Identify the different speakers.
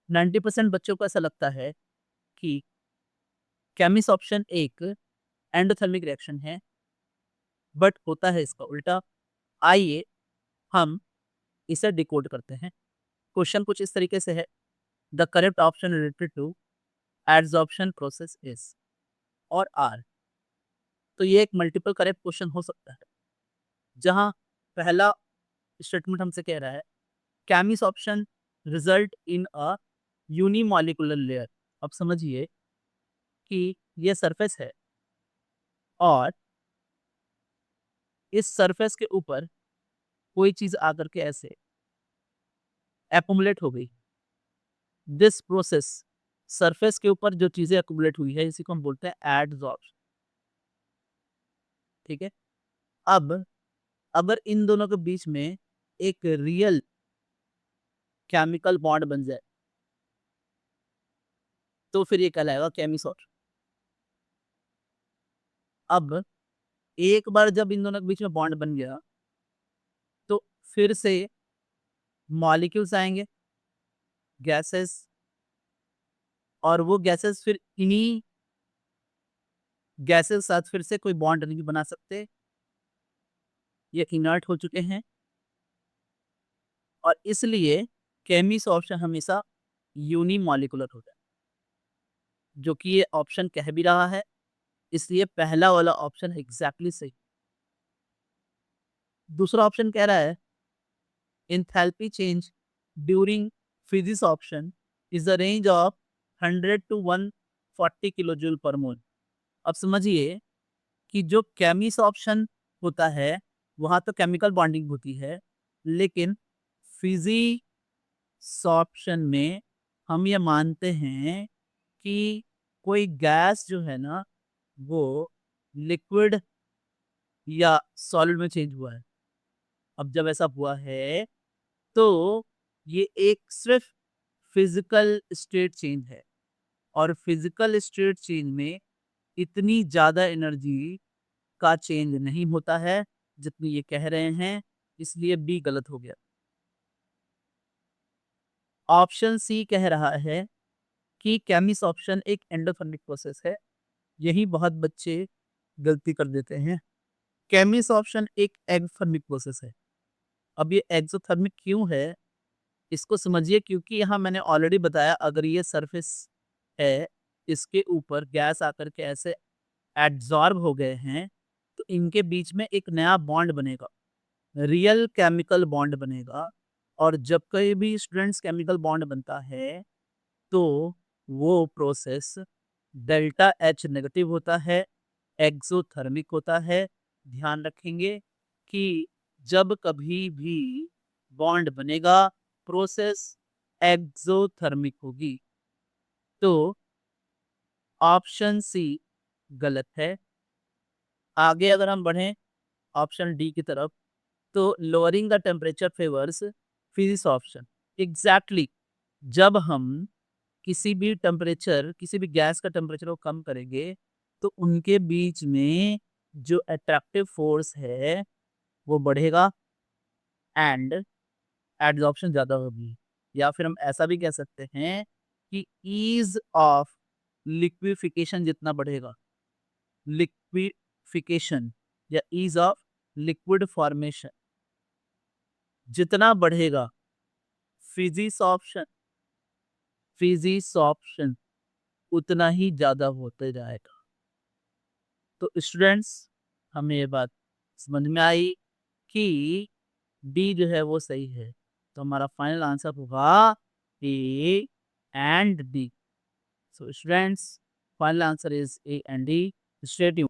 Speaker 1: 90% बच्चों को ऐसा लगता है कि केमिस ऑप्शन एक एंडोथर्मिक रिएक्शन है, बट होता है इसका उल्टा। आइए हम इसे डिकोड करते हैं। क्वेश्चन कुछ इस तरीके से है, the correct option related to adsorption process is, और आर। तो ये एक मल्टीपल करेक्ट क्वेश्चन हो सकता है, जहां पहला स्टेटमेंट हमसे कह रहा है Cummins option result in a unimolecular layer. अब समझिए कि ये सरफेस है और इस सरफेस के ऊपर कोई चीज आकर के ऐसे एक्युमुलेट हो गई। दिस प्रोसेस, सरफेस के ऊपर जो चीजें एक्युमुलेट हुई है इसी को हम बोलते हैं एडजॉर्प्शन। ठीक है। अब अगर इन दोनों के बीच में एक रियल केमिकल बॉन्ड बन जाए तो फिर ये कहलाएगा केमिसॉल। अब एक बार जब इन दोनों के बीच में बॉन्ड बन गया तो फिर से मॉलिक्यूल्स आएंगे, गैसेस, और वो गैसेस फिर इन्हीं गैसेस के साथ फिर से कोई बॉन्ड नहीं बना सकते, ये इनर्ट हो चुके हैं। और इसलिए केमिस ऑप्शन हमेशा यूनिमॉलिक्यूलर होता है, जो कि ये ऑप्शन कह भी रहा है। इसलिए पहला वाला ऑप्शन एग्जैक्टली सही। दूसरा ऑप्शन कह रहा है enthalpy change during physics option is the range of 100 to 140 kilojoule पर मोल। अब समझिए कि जो केमिस ऑप्शन होता है वहां तो केमिकल बॉन्डिंग होती है, लेकिन फिजिक्स ऑप्शन में हम ये मानते हैं कि कोई गैस जो है ना वो लिक्विड या सॉलिड में चेंज हुआ है। अब जब ऐसा हुआ है तो ये एक सिर्फ फिजिकल स्टेट चेंज है, और फिजिकल स्टेट चेंज में इतनी ज्यादा एनर्जी का चेंज नहीं होता है जितनी ये कह रहे हैं। इसलिए बी गलत हो गया। ऑप्शन सी कह रहा है कि केमिस ऑप्शन एक एंडोथर्मिक प्रोसेस है। यही बहुत बच्चे गलती कर देते हैं। केमिस ऑप्शन एक एक्सोथर्मिक प्रोसेस है। अब ये एक्सोथर्मिक क्यों है इसको समझिए, क्योंकि यहाँ मैंने ऑलरेडी बताया अगर ये सरफेस है, इसके ऊपर गैस आकर के ऐसे एड्सॉर्ब हो गए हैं तो इनके बीच में एक नया बॉन्ड बनेगा, रियल केमिकल बॉन्ड बनेगा। और जब कहीं भी स्टूडेंट्स केमिकल बॉन्ड बनता है तो वो प्रोसेस डेल्टा एच नेगेटिव होता है, एक्सोथर्मिक होता है। ध्यान रखेंगे कि जब कभी भी बॉन्ड बनेगा प्रोसेस एक्सोथर्मिक होगी। तो ऑप्शन सी गलत है। आगे अगर हम बढ़ें ऑप्शन डी की तरफ, तो lowering the temperature favours physics option. Exactly जब हम किसी भी गैस का टेम्परेचर को कम करेंगे तो उनके बीच में जो अट्रैक्टिव फोर्स है वो बढ़ेगा एंड एडजॉर्प्शन ज्यादा होगी। या फिर हम ऐसा भी कह सकते हैं कि ईज ऑफ लिक्विफिकेशन जितना बढ़ेगा, लिक्विफिकेशन या ईज ऑफ लिक्विड फॉर्मेशन जितना बढ़ेगा, फिजिक्स ऑप्शन फिजिक्स ऑप्शन उतना ही ज्यादा होते जाएगा। तो स्टूडेंट्स हमें ये बात समझ में आई कि डी जो है वो सही है। तो हमारा फाइनल आंसर होगा A and D. So students final answer is A and D. Stay tuned.